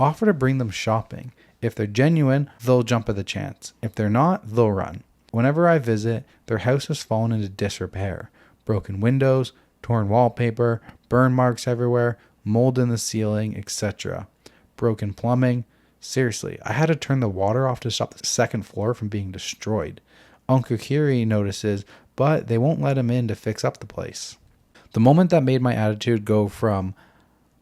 Offer to bring them shopping. If they're genuine, they'll jump at the chance. If they're not, they'll run. Whenever I visit, their house has fallen into disrepair. Broken windows, torn wallpaper, burn marks everywhere, mold in the ceiling, etc. Broken plumbing. Seriously, I had to turn the water off to stop the second floor from being destroyed. Uncle Kiri notices, but they won't let him in to fix up the place. The moment that made my attitude go from,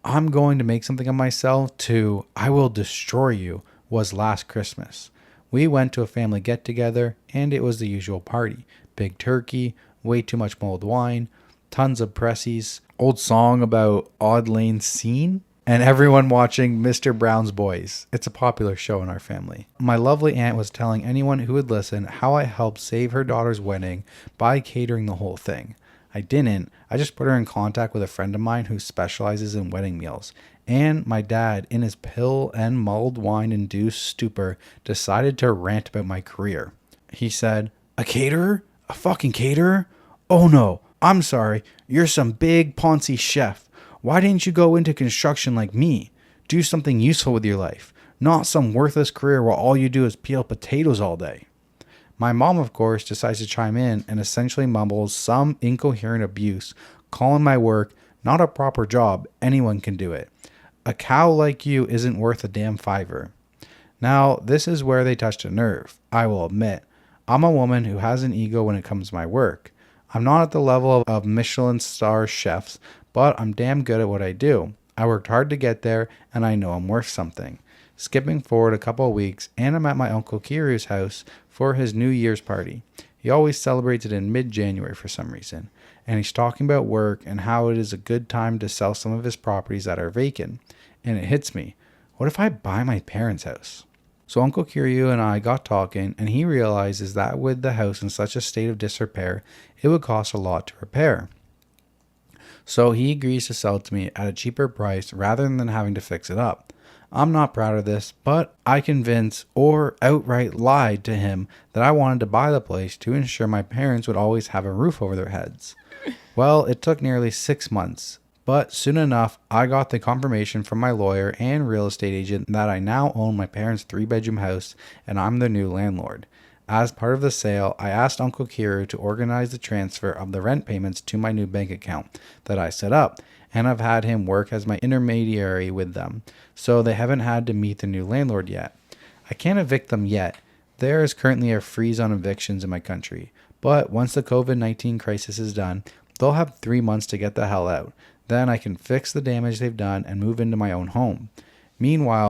I'm going to make something of myself, to, I will destroy you, was last Christmas. We went to a family get-together, and it was the usual party. Big turkey, way too much mulled wine, tons of pressies, old song about Odd Lane Scene, and everyone watching Mr. Brown's Boys. It's a popular show in our family. My lovely aunt was telling anyone who would listen how I helped save her daughter's wedding by catering the whole thing. I didn't. I just put her in contact with a friend of mine who specializes in wedding meals. And my dad, in his pill and mulled wine-induced stupor, decided to rant about my career. He said, "A caterer? A fucking caterer? Oh no, I'm sorry. You're some big Ponzi chef. Why didn't you go into construction like me? Do something useful with your life. Not some worthless career where all you do is peel potatoes all day." My mom, of course, decides to chime in and essentially mumbles some incoherent abuse, calling my work not a proper job. Anyone can do it. A cow like you isn't worth a damn fiver. Now, this is where they touched a nerve, I will admit. I'm a woman who has an ego when it comes to my work. I'm not at the level of Michelin star chefs, but I'm damn good at what I do. I worked hard to get there, and I know I'm worth something. Skipping forward a couple of weeks, and I'm at my Uncle Kiru's house for his New Year's party. He always celebrates it in mid-January for some reason, and he's talking about work and how it is a good time to sell some of his properties that are vacant. And it hits me. What if I buy my parents' house? So Uncle Kiryu and I got talking, and he realizes that with the house in such a state of disrepair, it would cost a lot to repair. So he agrees to sell it to me at a cheaper price rather than having to fix it up. I'm not proud of this, but I convinced or outright lied to him that I wanted to buy the place to ensure my parents would always have a roof over their heads. Well, it took nearly 6 months, but soon enough, I got the confirmation from my lawyer and real estate agent that I now own my parents' 3-bedroom house and I'm the new landlord. As part of the sale, I asked Uncle Kiru to organize the transfer of the rent payments to my new bank account that I set up, and I've had him work as my intermediary with them, so they haven't had to meet the new landlord yet. I can't evict them yet. There is currently a freeze on evictions in my country, but once the COVID-19 crisis is done, they'll have 3 months to get the hell out. Then I can fix the damage they've done and move into my own home. Meanwhile,